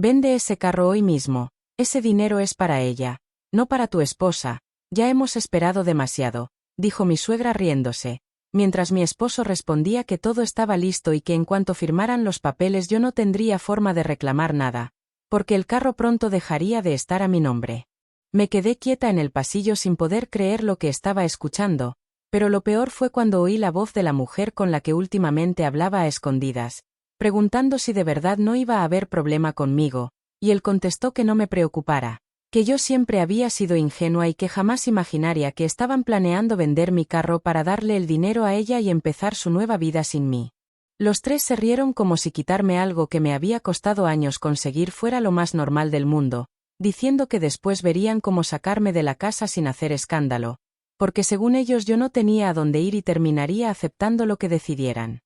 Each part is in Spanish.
Vende ese carro hoy mismo. Ese dinero es para ella, no para tu esposa. Ya hemos esperado demasiado, dijo mi suegra riéndose, mientras mi esposo respondía que todo estaba listo y que en cuanto firmaran los papeles yo no tendría forma de reclamar nada, porque el carro pronto dejaría de estar a mi nombre. Me quedé quieta en el pasillo sin poder creer lo que estaba escuchando, pero lo peor fue cuando oí la voz de la mujer con la que últimamente hablaba a escondidas, preguntando si de verdad no iba a haber problema conmigo, y él contestó que no me preocupara, que yo siempre había sido ingenua y que jamás imaginaría que estaban planeando vender mi carro para darle el dinero a ella y empezar su nueva vida sin mí. Los tres se rieron como si quitarme algo que me había costado años conseguir fuera lo más normal del mundo, diciendo que después verían cómo sacarme de la casa sin hacer escándalo, porque según ellos yo no tenía a dónde ir y terminaría aceptando lo que decidieran.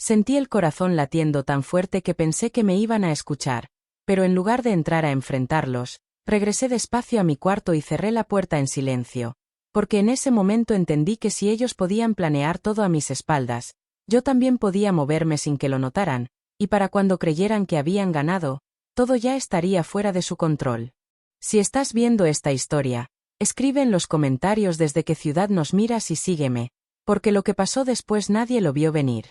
Sentí el corazón latiendo tan fuerte que pensé que me iban a escuchar, pero en lugar de entrar a enfrentarlos, regresé despacio a mi cuarto y cerré la puerta en silencio, porque en ese momento entendí que si ellos podían planear todo a mis espaldas, yo también podía moverme sin que lo notaran, y para cuando creyeran que habían ganado, todo ya estaría fuera de su control. Si estás viendo esta historia, escribe en los comentarios desde qué ciudad nos miras y sígueme, porque lo que pasó después nadie lo vio venir.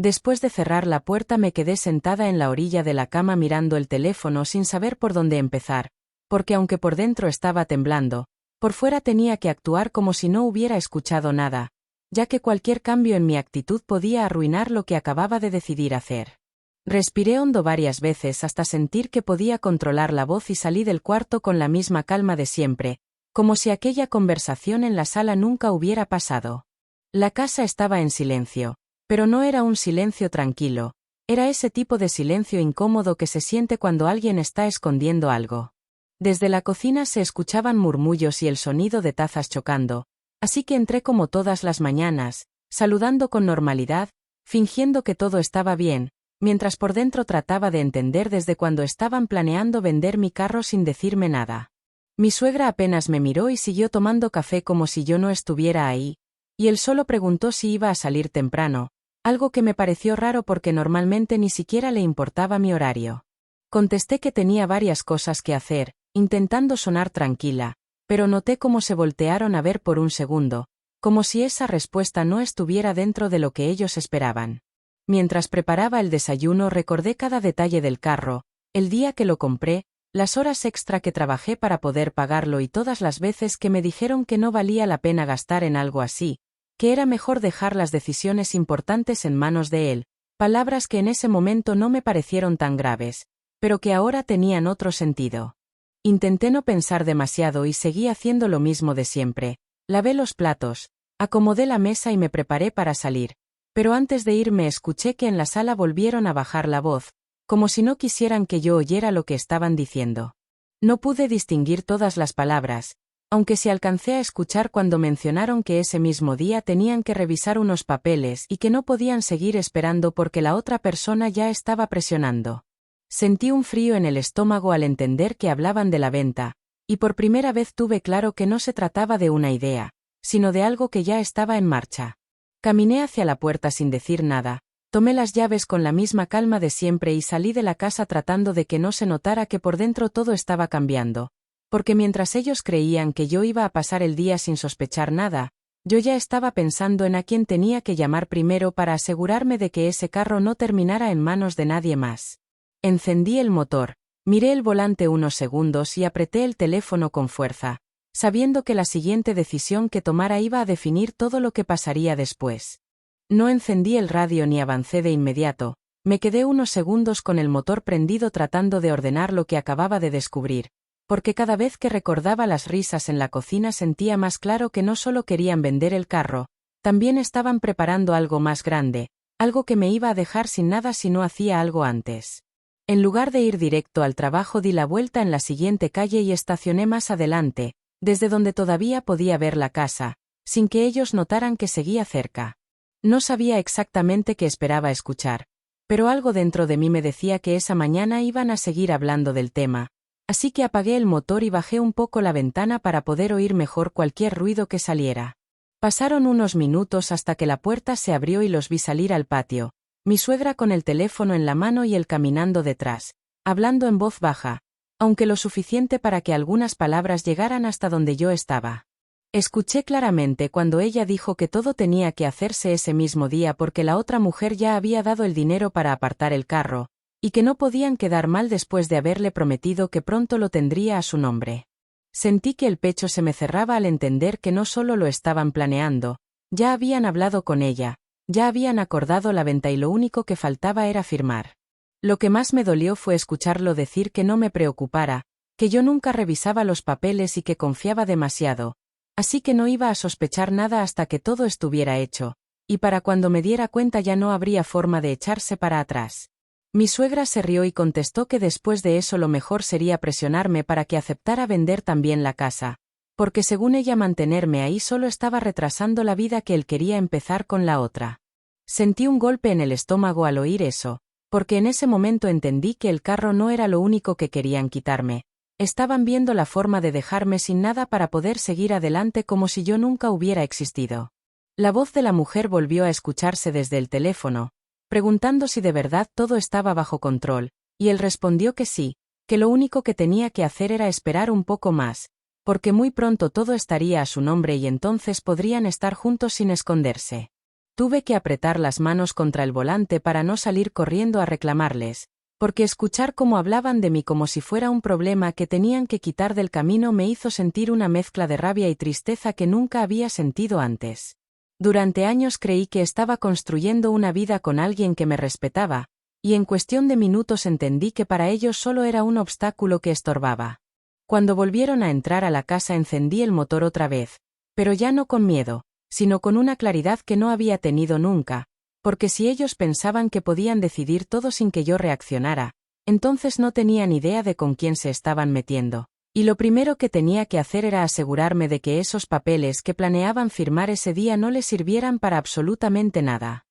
Después de cerrar la puerta me quedé sentada en la orilla de la cama mirando el teléfono sin saber por dónde empezar, porque aunque por dentro estaba temblando, por fuera tenía que actuar como si no hubiera escuchado nada, ya que cualquier cambio en mi actitud podía arruinar lo que acababa de decidir hacer. Respiré hondo varias veces hasta sentir que podía controlar la voz y salí del cuarto con la misma calma de siempre, como si aquella conversación en la sala nunca hubiera pasado. La casa estaba en silencio, pero no era un silencio tranquilo, era ese tipo de silencio incómodo que se siente cuando alguien está escondiendo algo. Desde la cocina se escuchaban murmullos y el sonido de tazas chocando, así que entré como todas las mañanas, saludando con normalidad, fingiendo que todo estaba bien, mientras por dentro trataba de entender desde cuándo estaban planeando vender mi carro sin decirme nada. Mi suegra apenas me miró y siguió tomando café como si yo no estuviera ahí, y él solo preguntó si iba a salir temprano, algo que me pareció raro porque normalmente ni siquiera le importaba mi horario. Contesté que tenía varias cosas que hacer, intentando sonar tranquila, pero noté cómo se voltearon a ver por un segundo, como si esa respuesta no estuviera dentro de lo que ellos esperaban. Mientras preparaba el desayuno recordé cada detalle del carro, el día que lo compré, las horas extra que trabajé para poder pagarlo y todas las veces que me dijeron que no valía la pena gastar en algo así, que era mejor dejar las decisiones importantes en manos de él, palabras que en ese momento no me parecieron tan graves, pero que ahora tenían otro sentido. Intenté no pensar demasiado y seguí haciendo lo mismo de siempre, lavé los platos, acomodé la mesa y me preparé para salir, pero antes de irme escuché que en la sala volvieron a bajar la voz, como si no quisieran que yo oyera lo que estaban diciendo. No pude distinguir todas las palabras, aunque sí alcancé a escuchar cuando mencionaron que ese mismo día tenían que revisar unos papeles y que no podían seguir esperando porque la otra persona ya estaba presionando. Sentí un frío en el estómago al entender que hablaban de la venta, y por primera vez tuve claro que no se trataba de una idea, sino de algo que ya estaba en marcha. Caminé hacia la puerta sin decir nada, tomé las llaves con la misma calma de siempre y salí de la casa tratando de que no se notara que por dentro todo estaba cambiando, porque mientras ellos creían que yo iba a pasar el día sin sospechar nada, yo ya estaba pensando en a quién tenía que llamar primero para asegurarme de que ese carro no terminara en manos de nadie más. Encendí el motor, miré el volante unos segundos y apreté el teléfono con fuerza, sabiendo que la siguiente decisión que tomara iba a definir todo lo que pasaría después. No encendí el radio ni avancé de inmediato, me quedé unos segundos con el motor prendido tratando de ordenar lo que acababa de descubrir, porque cada vez que recordaba las risas en la cocina sentía más claro que no solo querían vender el carro, también estaban preparando algo más grande, algo que me iba a dejar sin nada si no hacía algo antes. En lugar de ir directo al trabajo di la vuelta en la siguiente calle y estacioné más adelante, desde donde todavía podía ver la casa, sin que ellos notaran que seguía cerca. No sabía exactamente qué esperaba escuchar, pero algo dentro de mí me decía que esa mañana iban a seguir hablando del tema, así que apagué el motor y bajé un poco la ventana para poder oír mejor cualquier ruido que saliera. Pasaron unos minutos hasta que la puerta se abrió y los vi salir al patio, mi suegra con el teléfono en la mano y él caminando detrás, hablando en voz baja, aunque lo suficiente para que algunas palabras llegaran hasta donde yo estaba. Escuché claramente cuando ella dijo que todo tenía que hacerse ese mismo día porque la otra mujer ya había dado el dinero para apartar el carro, y que no podían quedar mal después de haberle prometido que pronto lo tendría a su nombre. Sentí que el pecho se me cerraba al entender que no solo lo estaban planeando, ya habían hablado con ella, ya habían acordado la venta y lo único que faltaba era firmar. Lo que más me dolió fue escucharlo decir que no me preocupara, que yo nunca revisaba los papeles y que confiaba demasiado, así que no iba a sospechar nada hasta que todo estuviera hecho, y para cuando me diera cuenta ya no habría forma de echarse para atrás. Mi suegra se rió y contestó que después de eso lo mejor sería presionarme para que aceptara vender también la casa, porque según ella mantenerme ahí solo estaba retrasando la vida que él quería empezar con la otra. Sentí un golpe en el estómago al oír eso, porque en ese momento entendí que el carro no era lo único que querían quitarme. Estaban viendo la forma de dejarme sin nada para poder seguir adelante como si yo nunca hubiera existido. La voz de la mujer volvió a escucharse desde el teléfono, preguntando si de verdad todo estaba bajo control, y él respondió que sí, que lo único que tenía que hacer era esperar un poco más, porque muy pronto todo estaría a su nombre y entonces podrían estar juntos sin esconderse. Tuve que apretar las manos contra el volante para no salir corriendo a reclamarles, porque escuchar cómo hablaban de mí como si fuera un problema que tenían que quitar del camino me hizo sentir una mezcla de rabia y tristeza que nunca había sentido antes. Durante años creí que estaba construyendo una vida con alguien que me respetaba, y en cuestión de minutos entendí que para ellos solo era un obstáculo que estorbaba. Cuando volvieron a entrar a la casa encendí el motor otra vez, pero ya no con miedo, sino con una claridad que no había tenido nunca, porque si ellos pensaban que podían decidir todo sin que yo reaccionara, entonces no tenían idea de con quién se estaban metiendo. Y lo primero que tenía que hacer era asegurarme de que esos papeles que planeaban firmar ese día no les sirvieran para absolutamente nada.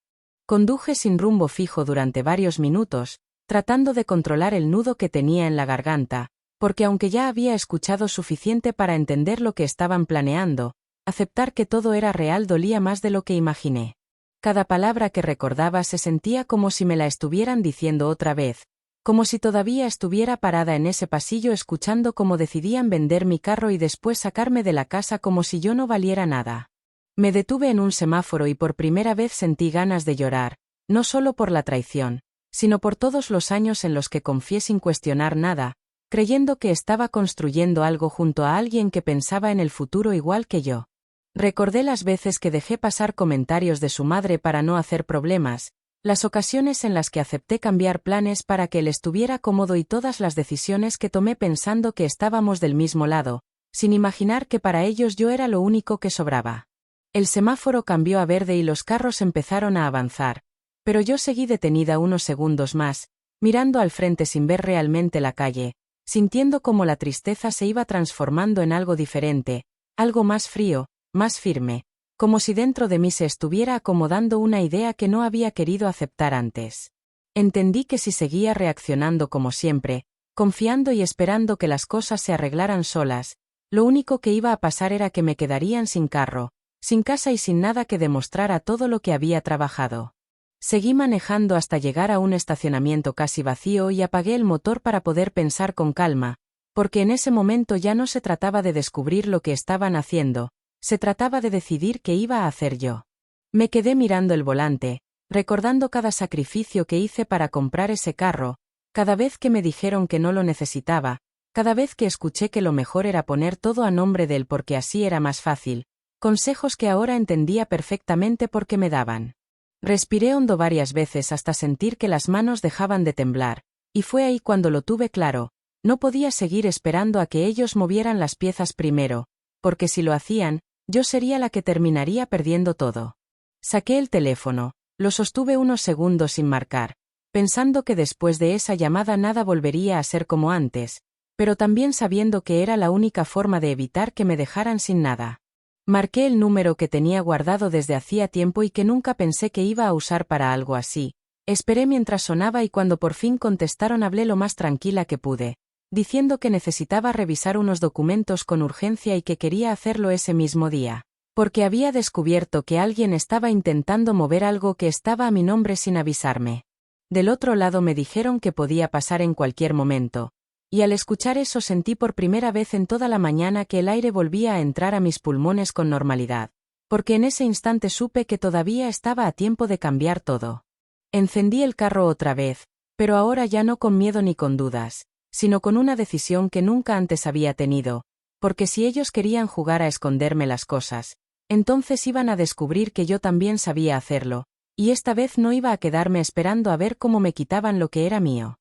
Conduje sin rumbo fijo durante varios minutos, tratando de controlar el nudo que tenía en la garganta, porque aunque ya había escuchado suficiente para entender lo que estaban planeando, aceptar que todo era real dolía más de lo que imaginé. Cada palabra que recordaba se sentía como si me la estuvieran diciendo otra vez, como si todavía estuviera parada en ese pasillo escuchando cómo decidían vender mi carro y después sacarme de la casa como si yo no valiera nada. Me detuve en un semáforo y por primera vez sentí ganas de llorar, no solo por la traición, sino por todos los años en los que confié sin cuestionar nada, creyendo que estaba construyendo algo junto a alguien que pensaba en el futuro igual que yo. Recordé las veces que dejé pasar comentarios de su madre para no hacer problemas, las ocasiones en las que acepté cambiar planes para que él estuviera cómodo y todas las decisiones que tomé pensando que estábamos del mismo lado, sin imaginar que para ellos yo era lo único que sobraba. El semáforo cambió a verde y los carros empezaron a avanzar, pero yo seguí detenida unos segundos más, mirando al frente sin ver realmente la calle, sintiendo cómo la tristeza se iba transformando en algo diferente, algo más frío, más firme, como si dentro de mí se estuviera acomodando una idea que no había querido aceptar antes. Entendí que si seguía reaccionando como siempre, confiando y esperando que las cosas se arreglaran solas, lo único que iba a pasar era que me quedarían sin carro, sin casa y sin nada que demostrara todo lo que había trabajado. Seguí manejando hasta llegar a un estacionamiento casi vacío y apagué el motor para poder pensar con calma, porque en ese momento ya no se trataba de descubrir lo que estaban haciendo, se trataba de decidir qué iba a hacer yo. Me quedé mirando el volante, recordando cada sacrificio que hice para comprar ese carro, cada vez que me dijeron que no lo necesitaba, cada vez que escuché que lo mejor era poner todo a nombre de él porque así era más fácil, consejos que ahora entendía perfectamente porque me daban. Respiré hondo varias veces hasta sentir que las manos dejaban de temblar, y fue ahí cuando lo tuve claro, no podía seguir esperando a que ellos movieran las piezas primero, porque si lo hacían, yo sería la que terminaría perdiendo todo. Saqué el teléfono, lo sostuve unos segundos sin marcar, pensando que después de esa llamada nada volvería a ser como antes, pero también sabiendo que era la única forma de evitar que me dejaran sin nada. Marqué el número que tenía guardado desde hacía tiempo y que nunca pensé que iba a usar para algo así. Esperé mientras sonaba y cuando por fin contestaron hablé lo más tranquila que pude, diciendo que necesitaba revisar unos documentos con urgencia y que quería hacerlo ese mismo día, porque había descubierto que alguien estaba intentando mover algo que estaba a mi nombre sin avisarme. Del otro lado me dijeron que podía pasar en cualquier momento. Y al escuchar eso sentí por primera vez en toda la mañana que el aire volvía a entrar a mis pulmones con normalidad. Porque en ese instante supe que todavía estaba a tiempo de cambiar todo. Encendí el carro otra vez, pero ahora ya no con miedo ni con dudas, sino con una decisión que nunca antes había tenido, porque si ellos querían jugar a esconderme las cosas, entonces iban a descubrir que yo también sabía hacerlo, y esta vez no iba a quedarme esperando a ver cómo me quitaban lo que era mío.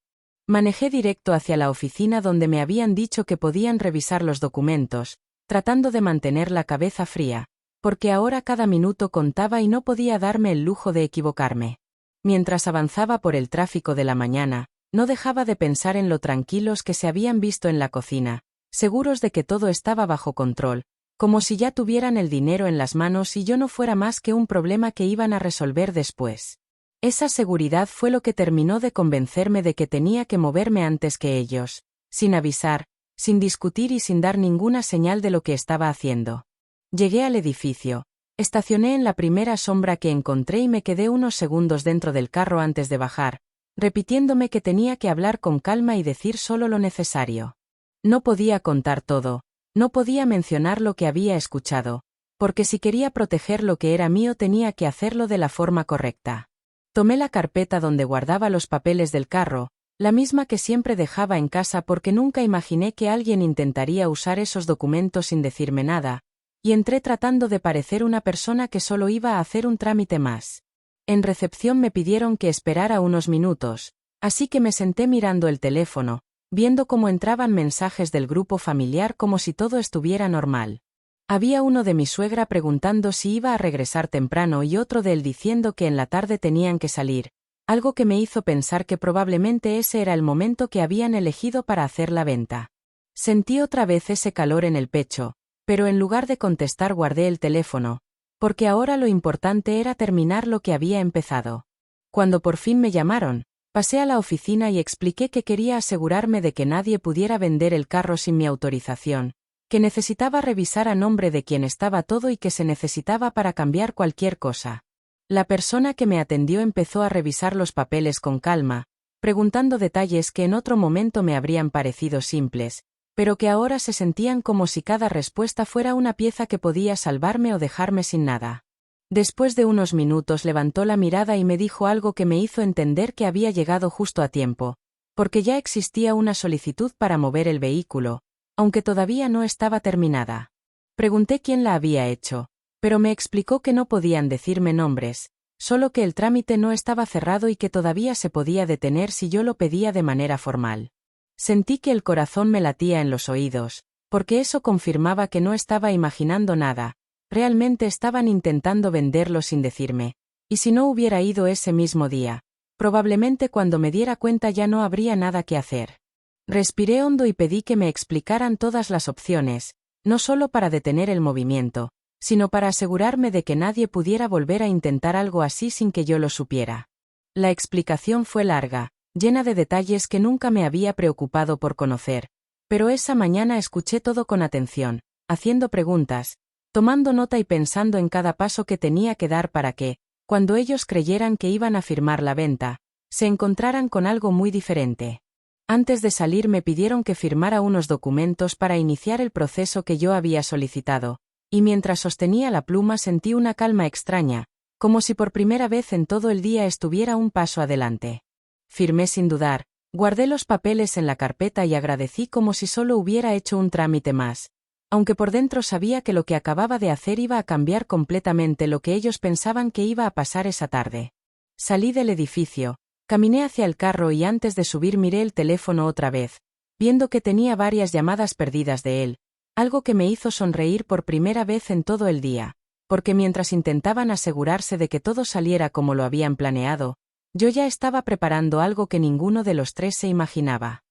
Manejé directo hacia la oficina donde me habían dicho que podían revisar los documentos, tratando de mantener la cabeza fría, porque ahora cada minuto contaba y no podía darme el lujo de equivocarme. Mientras avanzaba por el tráfico de la mañana, no dejaba de pensar en lo tranquilos que se habían visto en la cocina, seguros de que todo estaba bajo control, como si ya tuvieran el dinero en las manos y yo no fuera más que un problema que iban a resolver después. Esa seguridad fue lo que terminó de convencerme de que tenía que moverme antes que ellos, sin avisar, sin discutir y sin dar ninguna señal de lo que estaba haciendo. Llegué al edificio, estacioné en la primera sombra que encontré y me quedé unos segundos dentro del carro antes de bajar, repitiéndome que tenía que hablar con calma y decir solo lo necesario. No podía contar todo, no podía mencionar lo que había escuchado, porque si quería proteger lo que era mío tenía que hacerlo de la forma correcta. Tomé la carpeta donde guardaba los papeles del carro, la misma que siempre dejaba en casa porque nunca imaginé que alguien intentaría usar esos documentos sin decirme nada, y entré tratando de parecer una persona que solo iba a hacer un trámite más. En recepción me pidieron que esperara unos minutos, así que me senté mirando el teléfono, viendo cómo entraban mensajes del grupo familiar como si todo estuviera normal. Había uno de mi suegra preguntando si iba a regresar temprano y otro de él diciendo que en la tarde tenían que salir, algo que me hizo pensar que probablemente ese era el momento que habían elegido para hacer la venta. Sentí otra vez ese calor en el pecho, pero en lugar de contestar guardé el teléfono, porque ahora lo importante era terminar lo que había empezado. Cuando por fin me llamaron, pasé a la oficina y expliqué que quería asegurarme de que nadie pudiera vender el carro sin mi autorización, que necesitaba revisar a nombre de quien estaba todo y que se necesitaba para cambiar cualquier cosa. La persona que me atendió empezó a revisar los papeles con calma, preguntando detalles que en otro momento me habrían parecido simples, pero que ahora se sentían como si cada respuesta fuera una pieza que podía salvarme o dejarme sin nada. Después de unos minutos levantó la mirada y me dijo algo que me hizo entender que había llegado justo a tiempo, porque ya existía una solicitud para mover el vehículo, aunque todavía no estaba terminada. Pregunté quién la había hecho, pero me explicó que no podían decirme nombres, solo que el trámite no estaba cerrado y que todavía se podía detener si yo lo pedía de manera formal. Sentí que el corazón me latía en los oídos, porque eso confirmaba que no estaba imaginando nada, realmente estaban intentando venderlo sin decirme, y si no hubiera ido ese mismo día, probablemente cuando me diera cuenta ya no habría nada que hacer. Respiré hondo y pedí que me explicaran todas las opciones, no solo para detener el movimiento, sino para asegurarme de que nadie pudiera volver a intentar algo así sin que yo lo supiera. La explicación fue larga, llena de detalles que nunca me había preocupado por conocer, pero esa mañana escuché todo con atención, haciendo preguntas, tomando nota y pensando en cada paso que tenía que dar para que, cuando ellos creyeran que iban a firmar la venta, se encontraran con algo muy diferente. Antes de salir me pidieron que firmara unos documentos para iniciar el proceso que yo había solicitado, y mientras sostenía la pluma sentí una calma extraña, como si por primera vez en todo el día estuviera un paso adelante. Firmé sin dudar, guardé los papeles en la carpeta y agradecí como si solo hubiera hecho un trámite más, aunque por dentro sabía que lo que acababa de hacer iba a cambiar completamente lo que ellos pensaban que iba a pasar esa tarde. Salí del edificio. Caminé hacia el carro y antes de subir miré el teléfono otra vez, viendo que tenía varias llamadas perdidas de él, algo que me hizo sonreír por primera vez en todo el día, porque mientras intentaban asegurarse de que todo saliera como lo habían planeado, yo ya estaba preparando algo que ninguno de los tres se imaginaba.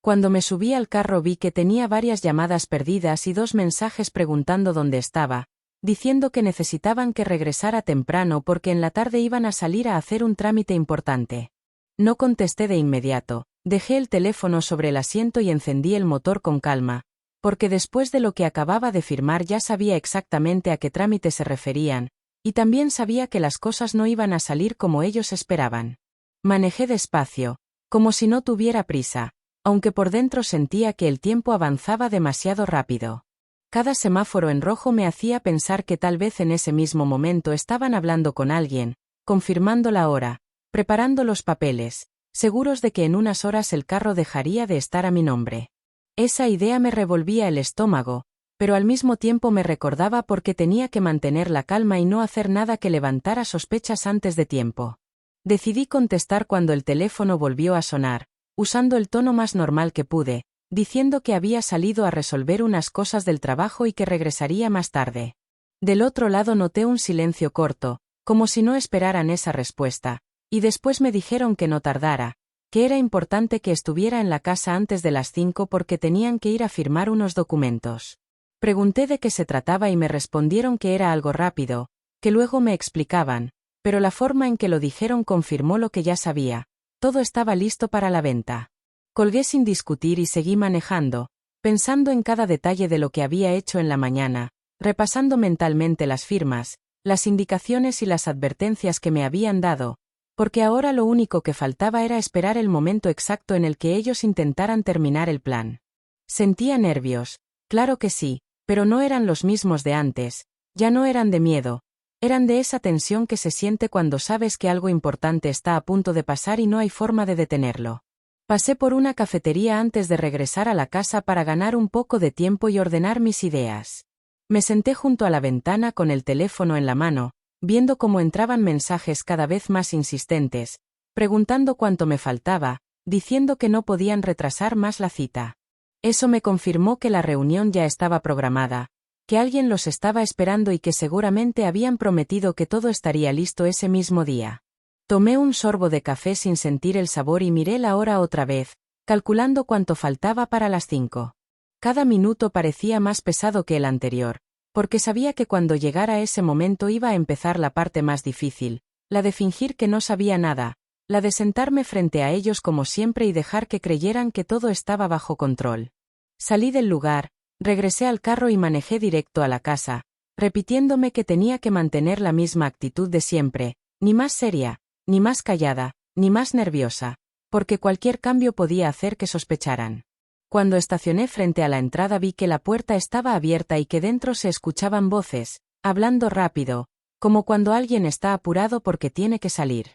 Cuando me subí al carro vi que tenía varias llamadas perdidas y 2 mensajes preguntando dónde estaba, diciendo que necesitaban que regresara temprano porque en la tarde iban a salir a hacer un trámite importante. No contesté de inmediato, dejé el teléfono sobre el asiento y encendí el motor con calma, porque después de lo que acababa de firmar ya sabía exactamente a qué trámite se referían, y también sabía que las cosas no iban a salir como ellos esperaban. Manejé despacio, como si no tuviera prisa, aunque por dentro sentía que el tiempo avanzaba demasiado rápido. Cada semáforo en rojo me hacía pensar que tal vez en ese mismo momento estaban hablando con alguien, confirmando la hora, preparando los papeles, seguros de que en unas horas el carro dejaría de estar a mi nombre. Esa idea me revolvía el estómago, pero al mismo tiempo me recordaba por qué tenía que mantener la calma y no hacer nada que levantara sospechas antes de tiempo. Decidí contestar cuando el teléfono volvió a sonar, usando el tono más normal que pude, diciendo que había salido a resolver unas cosas del trabajo y que regresaría más tarde. Del otro lado noté un silencio corto, como si no esperaran esa respuesta, y después me dijeron que no tardara, que era importante que estuviera en la casa antes de las 5 porque tenían que ir a firmar unos documentos. Pregunté de qué se trataba y me respondieron que era algo rápido, que luego me explicaban, pero la forma en que lo dijeron confirmó lo que ya sabía. Todo estaba listo para la venta. Colgué sin discutir y seguí manejando, pensando en cada detalle de lo que había hecho en la mañana, repasando mentalmente las firmas, las indicaciones y las advertencias que me habían dado, porque ahora lo único que faltaba era esperar el momento exacto en el que ellos intentaran terminar el plan. Sentía nervios, claro que sí, pero no eran los mismos de antes, ya no eran de miedo, eran de esa tensión que se siente cuando sabes que algo importante está a punto de pasar y no hay forma de detenerlo. Pasé por una cafetería antes de regresar a la casa para ganar un poco de tiempo y ordenar mis ideas. Me senté junto a la ventana con el teléfono en la mano, viendo cómo entraban mensajes cada vez más insistentes, preguntando cuánto me faltaba, diciendo que no podían retrasar más la cita. Eso me confirmó que la reunión ya estaba programada, que alguien los estaba esperando y que seguramente habían prometido que todo estaría listo ese mismo día. Tomé un sorbo de café sin sentir el sabor y miré la hora otra vez, calculando cuánto faltaba para las 5. Cada minuto parecía más pesado que el anterior, porque sabía que cuando llegara ese momento iba a empezar la parte más difícil, la de fingir que no sabía nada, la de sentarme frente a ellos como siempre y dejar que creyeran que todo estaba bajo control. Salí del lugar, regresé al carro y manejé directo a la casa, repitiéndome que tenía que mantener la misma actitud de siempre, ni más seria, ni más callada, ni más nerviosa, porque cualquier cambio podía hacer que sospecharan. Cuando estacioné frente a la entrada vi que la puerta estaba abierta y que dentro se escuchaban voces, hablando rápido, como cuando alguien está apurado porque tiene que salir.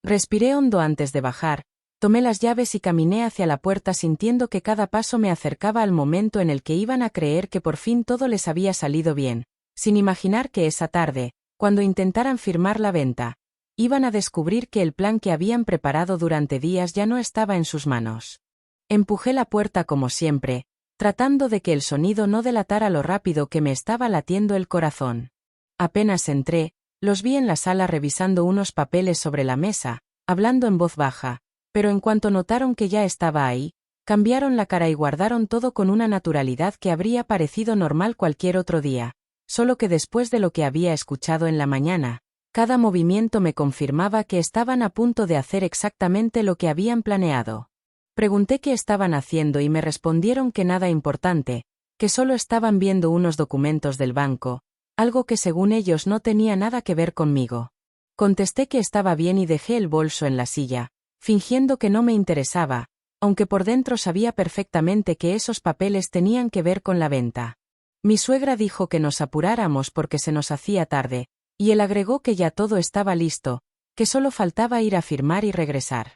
Respiré hondo antes de bajar, tomé las llaves y caminé hacia la puerta sintiendo que cada paso me acercaba al momento en el que iban a creer que por fin todo les había salido bien, sin imaginar que esa tarde, cuando intentaran firmar la venta, iban a descubrir que el plan que habían preparado durante días ya no estaba en sus manos. Empujé la puerta como siempre, tratando de que el sonido no delatara lo rápido que me estaba latiendo el corazón. Apenas entré, los vi en la sala revisando unos papeles sobre la mesa, hablando en voz baja, pero en cuanto notaron que ya estaba ahí, cambiaron la cara y guardaron todo con una naturalidad que habría parecido normal cualquier otro día, solo que después de lo que había escuchado en la mañana, cada movimiento me confirmaba que estaban a punto de hacer exactamente lo que habían planeado. Pregunté qué estaban haciendo y me respondieron que nada importante, que solo estaban viendo unos documentos del banco, algo que según ellos no tenía nada que ver conmigo. Contesté que estaba bien y dejé el bolso en la silla, fingiendo que no me interesaba, aunque por dentro sabía perfectamente que esos papeles tenían que ver con la venta. Mi suegra dijo que nos apuráramos porque se nos hacía tarde, y él agregó que ya todo estaba listo, que solo faltaba ir a firmar y regresar.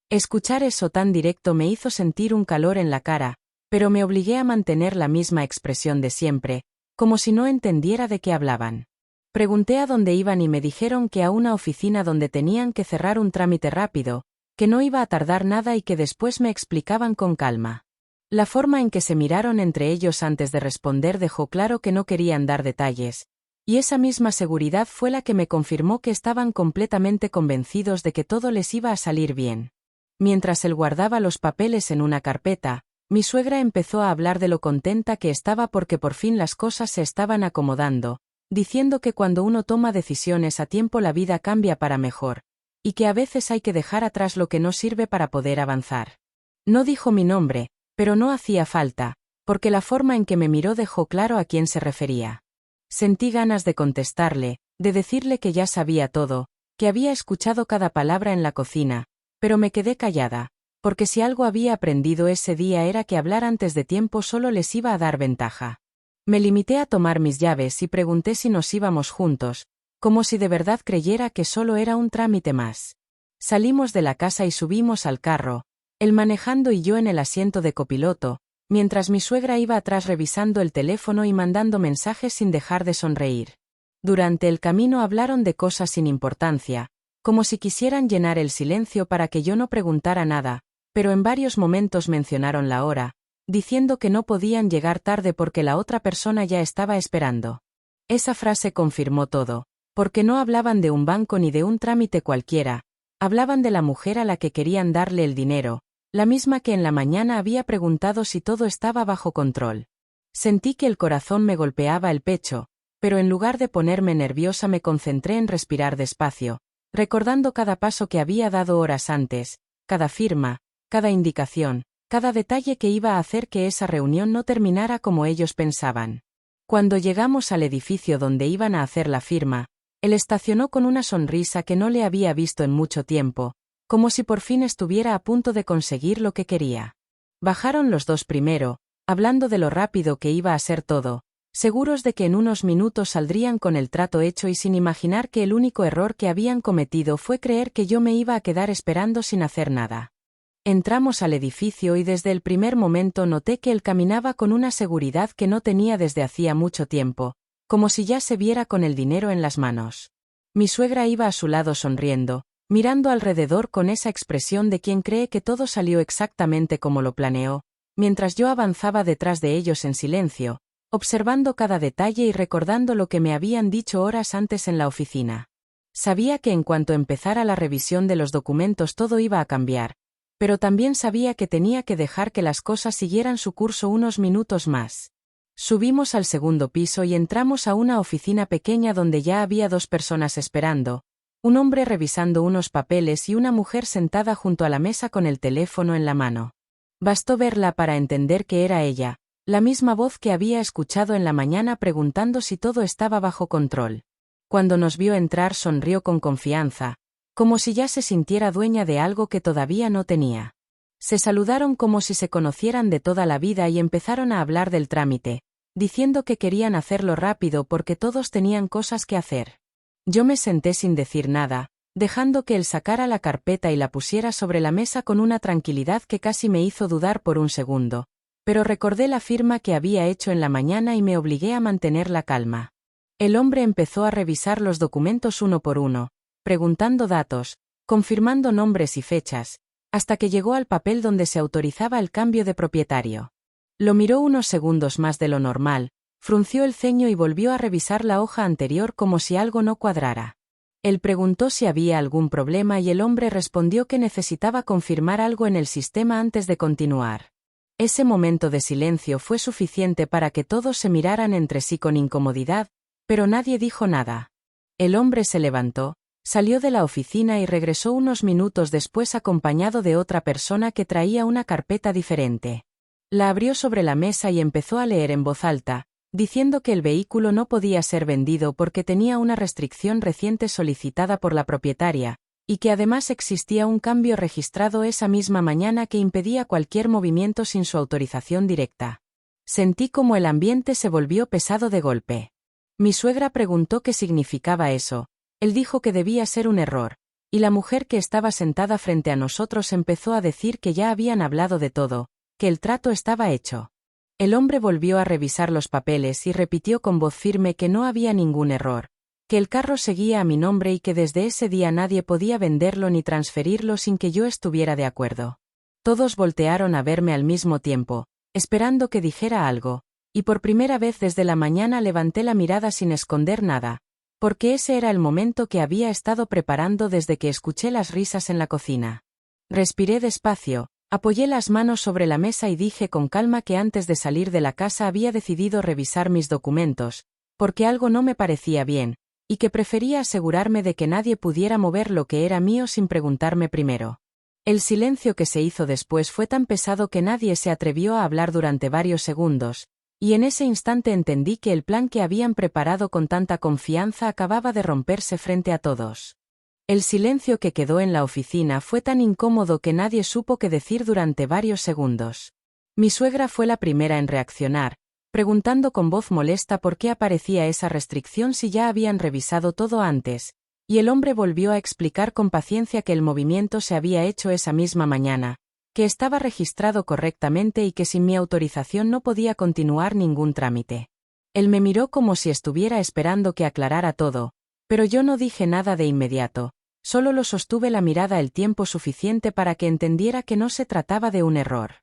Escuchar eso tan directo me hizo sentir un calor en la cara, pero me obligué a mantener la misma expresión de siempre, como si no entendiera de qué hablaban. Pregunté a dónde iban y me dijeron que a una oficina donde tenían que cerrar un trámite rápido, que no iba a tardar nada y que después me explicaban con calma. La forma en que se miraron entre ellos antes de responder dejó claro que no querían dar detalles, y esa misma seguridad fue la que me confirmó que estaban completamente convencidos de que todo les iba a salir bien. Mientras él guardaba los papeles en una carpeta, mi suegra empezó a hablar de lo contenta que estaba porque por fin las cosas se estaban acomodando, diciendo que cuando uno toma decisiones a tiempo la vida cambia para mejor, y que a veces hay que dejar atrás lo que no sirve para poder avanzar. No dijo mi nombre, pero no hacía falta, porque la forma en que me miró dejó claro a quién se refería. Sentí ganas de contestarle, de decirle que ya sabía todo, que había escuchado cada palabra en la cocina, Pero me quedé callada, porque si algo había aprendido ese día era que hablar antes de tiempo solo les iba a dar ventaja. Me limité a tomar mis llaves y pregunté si nos íbamos juntos, como si de verdad creyera que solo era un trámite más. Salimos de la casa y subimos al carro, él manejando y yo en el asiento de copiloto, mientras mi suegra iba atrás revisando el teléfono y mandando mensajes sin dejar de sonreír. Durante el camino hablaron de cosas sin importancia, como si quisieran llenar el silencio para que yo no preguntara nada, pero en varios momentos mencionaron la hora, diciendo que no podían llegar tarde porque la otra persona ya estaba esperando. Esa frase confirmó todo, porque no hablaban de un banco ni de un trámite cualquiera, hablaban de la mujer a la que querían darle el dinero, la misma que en la mañana había preguntado si todo estaba bajo control. Sentí que el corazón me golpeaba el pecho, pero en lugar de ponerme nerviosa me concentré en respirar despacio, recordando cada paso que había dado horas antes, cada firma, cada indicación, cada detalle que iba a hacer que esa reunión no terminara como ellos pensaban. Cuando llegamos al edificio donde iban a hacer la firma, él estacionó con una sonrisa que no le había visto en mucho tiempo, como si por fin estuviera a punto de conseguir lo que quería. Bajaron los dos primero, hablando de lo rápido que iba a ser todo, seguros de que en unos minutos saldrían con el trato hecho y sin imaginar que el único error que habían cometido fue creer que yo me iba a quedar esperando sin hacer nada. Entramos al edificio y desde el primer momento noté que él caminaba con una seguridad que no tenía desde hacía mucho tiempo, como si ya se viera con el dinero en las manos. Mi suegra iba a su lado sonriendo, mirando alrededor con esa expresión de quien cree que todo salió exactamente como lo planeó, mientras yo avanzaba detrás de ellos en silencio, observando cada detalle y recordando lo que me habían dicho horas antes en la oficina. Sabía que en cuanto empezara la revisión de los documentos todo iba a cambiar, pero también sabía que tenía que dejar que las cosas siguieran su curso unos minutos más. Subimos al segundo piso y entramos a una oficina pequeña donde ya había dos personas esperando, un hombre revisando unos papeles y una mujer sentada junto a la mesa con el teléfono en la mano. Bastó verla para entender que era ella, la misma voz que había escuchado en la mañana preguntando si todo estaba bajo control. Cuando nos vio entrar sonrió con confianza, como si ya se sintiera dueña de algo que todavía no tenía. Se saludaron como si se conocieran de toda la vida y empezaron a hablar del trámite, diciendo que querían hacerlo rápido porque todos tenían cosas que hacer. Yo me senté sin decir nada, dejando que él sacara la carpeta y la pusiera sobre la mesa con una tranquilidad que casi me hizo dudar por un segundo, pero recordé la firma que había hecho en la mañana y me obligué a mantener la calma. El hombre empezó a revisar los documentos uno por uno, preguntando datos, confirmando nombres y fechas, hasta que llegó al papel donde se autorizaba el cambio de propietario. Lo miró unos segundos más de lo normal, frunció el ceño y volvió a revisar la hoja anterior como si algo no cuadrara. Él preguntó si había algún problema y el hombre respondió que necesitaba confirmar algo en el sistema antes de continuar. Ese momento de silencio fue suficiente para que todos se miraran entre sí con incomodidad, pero nadie dijo nada. El hombre se levantó, salió de la oficina y regresó unos minutos después acompañado de otra persona que traía una carpeta diferente. La abrió sobre la mesa y empezó a leer en voz alta, diciendo que el vehículo no podía ser vendido porque tenía una restricción reciente solicitada por la propietaria, y que además existía un cambio registrado esa misma mañana que impedía cualquier movimiento sin su autorización directa. Sentí como el ambiente se volvió pesado de golpe. Mi suegra preguntó qué significaba eso, él dijo que debía ser un error, y la mujer que estaba sentada frente a nosotros empezó a decir que ya habían hablado de todo, que el trato estaba hecho. El hombre volvió a revisar los papeles y repitió con voz firme que no había ningún error, que el carro seguía a mi nombre y que desde ese día nadie podía venderlo ni transferirlo sin que yo estuviera de acuerdo. Todos voltearon a verme al mismo tiempo, esperando que dijera algo, y por primera vez desde la mañana levanté la mirada sin esconder nada, porque ese era el momento que había estado preparando desde que escuché las risas en la cocina. Respiré despacio, apoyé las manos sobre la mesa y dije con calma que antes de salir de la casa había decidido revisar mis documentos, porque algo no me parecía bien, y que prefería asegurarme de que nadie pudiera mover lo que era mío sin preguntarme primero. El silencio que se hizo después fue tan pesado que nadie se atrevió a hablar durante varios segundos, y en ese instante entendí que el plan que habían preparado con tanta confianza acababa de romperse frente a todos. El silencio que quedó en la oficina fue tan incómodo que nadie supo qué decir durante varios segundos. Mi suegra fue la primera en reaccionar, preguntando con voz molesta por qué aparecía esa restricción si ya habían revisado todo antes, y el hombre volvió a explicar con paciencia que el movimiento se había hecho esa misma mañana, que estaba registrado correctamente y que sin mi autorización no podía continuar ningún trámite. Él me miró como si estuviera esperando que aclarara todo, pero yo no dije nada de inmediato. Solo lo sostuve la mirada el tiempo suficiente para que entendiera que no se trataba de un error.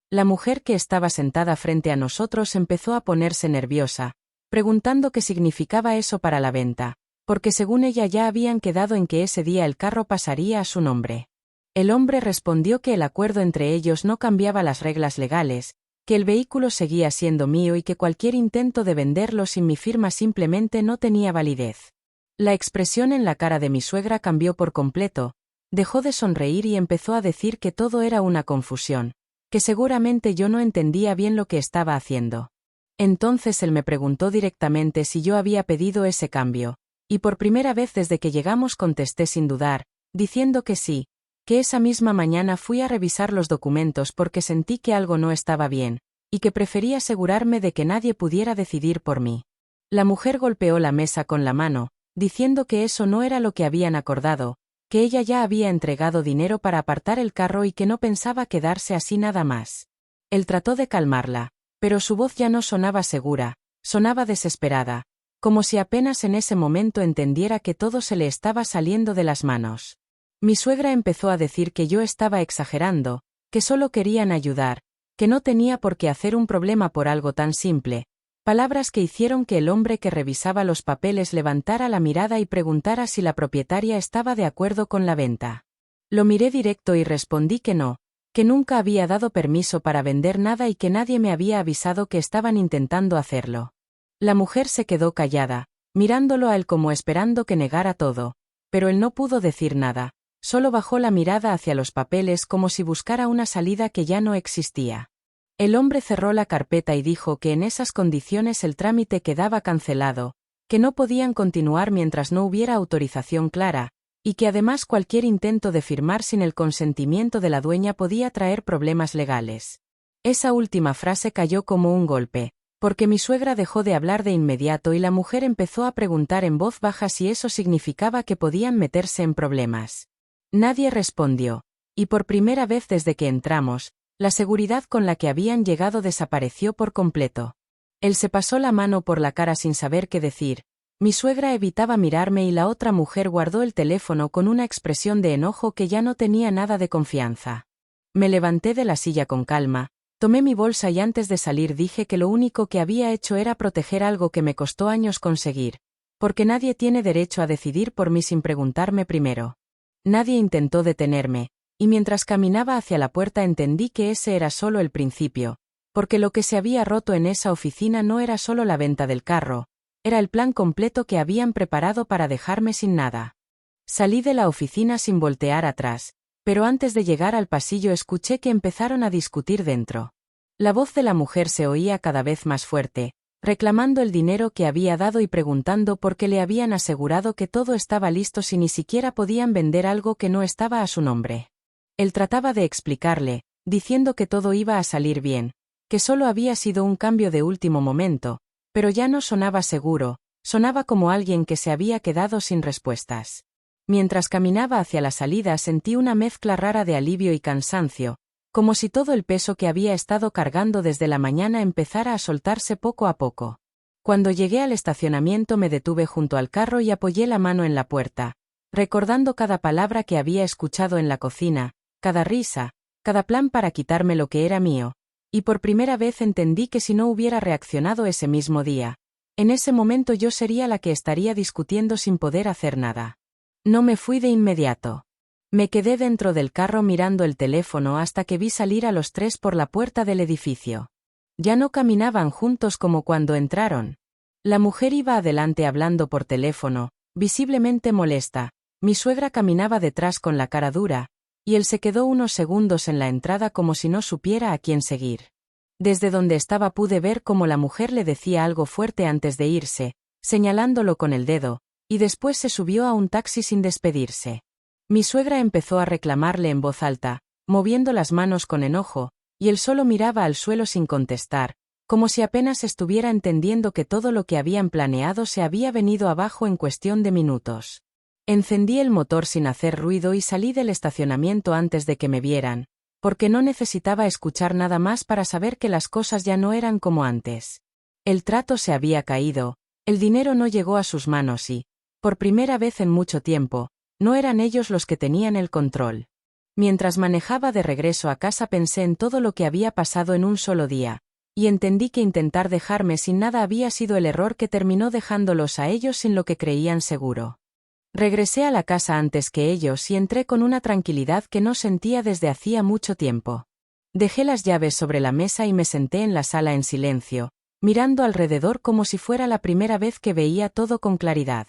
La mujer que estaba sentada frente a nosotros empezó a ponerse nerviosa, preguntando qué significaba eso para la venta, porque según ella ya habían quedado en que ese día el carro pasaría a su nombre. El hombre respondió que el acuerdo entre ellos no cambiaba las reglas legales, que el vehículo seguía siendo mío y que cualquier intento de venderlo sin mi firma simplemente no tenía validez. La expresión en la cara de mi suegra cambió por completo, dejó de sonreír y empezó a decir que todo era una confusión, que seguramente yo no entendía bien lo que estaba haciendo. Entonces él me preguntó directamente si yo había pedido ese cambio, y por primera vez desde que llegamos contesté sin dudar, diciendo que sí, que esa misma mañana fui a revisar los documentos porque sentí que algo no estaba bien, y que prefería asegurarme de que nadie pudiera decidir por mí. La mujer golpeó la mesa con la mano, diciendo que eso no era lo que habían acordado, que ella ya había entregado dinero para apartar el carro y que no pensaba quedarse así nada más. Él trató de calmarla, pero su voz ya no sonaba segura, sonaba desesperada, como si apenas en ese momento entendiera que todo se le estaba saliendo de las manos. Mi suegra empezó a decir que yo estaba exagerando, que solo querían ayudar, que no tenía por qué hacer un problema por algo tan simple. Palabras que hicieron que el hombre que revisaba los papeles levantara la mirada y preguntara si la propietaria estaba de acuerdo con la venta. Lo miré directo y respondí que no, que nunca había dado permiso para vender nada y que nadie me había avisado que estaban intentando hacerlo. La mujer se quedó callada, mirándolo a él como esperando que negara todo, pero él no pudo decir nada, solo bajó la mirada hacia los papeles como si buscara una salida que ya no existía. El hombre cerró la carpeta y dijo que en esas condiciones el trámite quedaba cancelado, que no podían continuar mientras no hubiera autorización clara, y que además cualquier intento de firmar sin el consentimiento de la dueña podía traer problemas legales. Esa última frase cayó como un golpe, porque mi suegra dejó de hablar de inmediato y la mujer empezó a preguntar en voz baja si eso significaba que podían meterse en problemas. Nadie respondió, y por primera vez desde que entramos, la seguridad con la que habían llegado desapareció por completo. Él se pasó la mano por la cara sin saber qué decir. Mi suegra evitaba mirarme y la otra mujer guardó el teléfono con una expresión de enojo que ya no tenía nada de confianza. Me levanté de la silla con calma, tomé mi bolsa y antes de salir dije que lo único que había hecho era proteger algo que me costó años conseguir, porque nadie tiene derecho a decidir por mí sin preguntarme primero. Nadie intentó detenerme. Y mientras caminaba hacia la puerta entendí que ese era solo el principio, porque lo que se había roto en esa oficina no era solo la venta del carro, era el plan completo que habían preparado para dejarme sin nada. Salí de la oficina sin voltear atrás, pero antes de llegar al pasillo escuché que empezaron a discutir dentro. La voz de la mujer se oía cada vez más fuerte, reclamando el dinero que había dado y preguntando por qué le habían asegurado que todo estaba listo si ni siquiera podían vender algo que no estaba a su nombre. Él trataba de explicarle, diciendo que todo iba a salir bien, que solo había sido un cambio de último momento, pero ya no sonaba seguro, sonaba como alguien que se había quedado sin respuestas. Mientras caminaba hacia la salida sentí una mezcla rara de alivio y cansancio, como si todo el peso que había estado cargando desde la mañana empezara a soltarse poco a poco. Cuando llegué al estacionamiento me detuve junto al carro y apoyé la mano en la puerta, recordando cada palabra que había escuchado en la cocina, cada risa, cada plan para quitarme lo que era mío, y por primera vez entendí que si no hubiera reaccionado ese mismo día, en ese momento yo sería la que estaría discutiendo sin poder hacer nada. No me fui de inmediato. Me quedé dentro del carro mirando el teléfono hasta que vi salir a los tres por la puerta del edificio. Ya no caminaban juntos como cuando entraron. La mujer iba adelante hablando por teléfono, visiblemente molesta, mi suegra caminaba detrás con la cara dura, y él se quedó unos segundos en la entrada como si no supiera a quién seguir. Desde donde estaba pude ver cómo la mujer le decía algo fuerte antes de irse, señalándolo con el dedo, y después se subió a un taxi sin despedirse. Mi suegra empezó a reclamarle en voz alta, moviendo las manos con enojo, y él solo miraba al suelo sin contestar, como si apenas estuviera entendiendo que todo lo que habían planeado se había venido abajo en cuestión de minutos. Encendí el motor sin hacer ruido y salí del estacionamiento antes de que me vieran, porque no necesitaba escuchar nada más para saber que las cosas ya no eran como antes. El trato se había caído, el dinero no llegó a sus manos y, por primera vez en mucho tiempo, no eran ellos los que tenían el control. Mientras manejaba de regreso a casa pensé en todo lo que había pasado en un solo día, y entendí que intentar dejarme sin nada había sido el error que terminó dejándolos a ellos sin lo que creían seguro. Regresé a la casa antes que ellos y entré con una tranquilidad que no sentía desde hacía mucho tiempo. Dejé las llaves sobre la mesa y me senté en la sala en silencio, mirando alrededor como si fuera la primera vez que veía todo con claridad.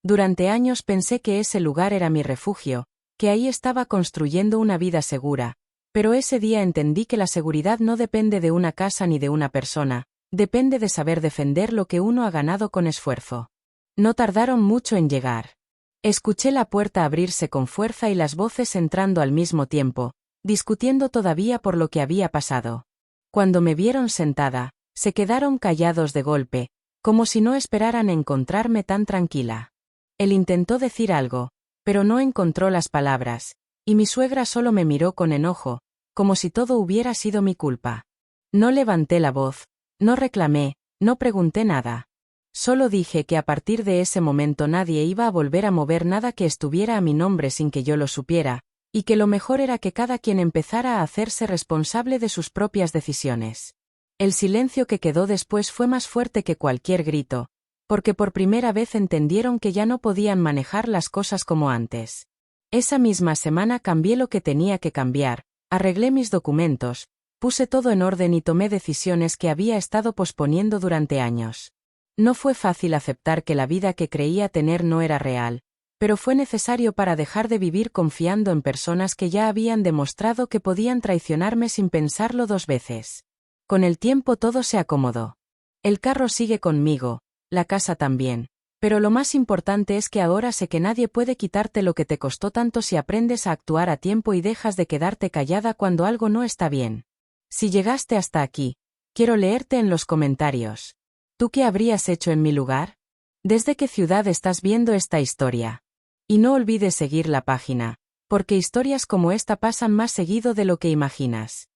Durante años pensé que ese lugar era mi refugio, que ahí estaba construyendo una vida segura, pero ese día entendí que la seguridad no depende de una casa ni de una persona, depende de saber defender lo que uno ha ganado con esfuerzo. No tardaron mucho en llegar. Escuché la puerta abrirse con fuerza y las voces entrando al mismo tiempo, discutiendo todavía por lo que había pasado. Cuando me vieron sentada, se quedaron callados de golpe, como si no esperaran encontrarme tan tranquila. Él intentó decir algo, pero no encontró las palabras, y mi suegra solo me miró con enojo, como si todo hubiera sido mi culpa. No levanté la voz, no reclamé, no pregunté nada. Solo dije que a partir de ese momento nadie iba a volver a mover nada que estuviera a mi nombre sin que yo lo supiera, y que lo mejor era que cada quien empezara a hacerse responsable de sus propias decisiones. El silencio que quedó después fue más fuerte que cualquier grito, porque por primera vez entendieron que ya no podían manejar las cosas como antes. Esa misma semana cambié lo que tenía que cambiar, arreglé mis documentos, puse todo en orden y tomé decisiones que había estado posponiendo durante años. No fue fácil aceptar que la vida que creía tener no era real, pero fue necesario para dejar de vivir confiando en personas que ya habían demostrado que podían traicionarme sin pensarlo dos veces. Con el tiempo todo se acomodó. El carro sigue conmigo, la casa también, pero lo más importante es que ahora sé que nadie puede quitarte lo que te costó tanto si aprendes a actuar a tiempo y dejas de quedarte callada cuando algo no está bien. Si llegaste hasta aquí, quiero leerte en los comentarios. ¿Tú qué habrías hecho en mi lugar? ¿Desde qué ciudad estás viendo esta historia? Y no olvides seguir la página, porque historias como esta pasan más seguido de lo que imaginas.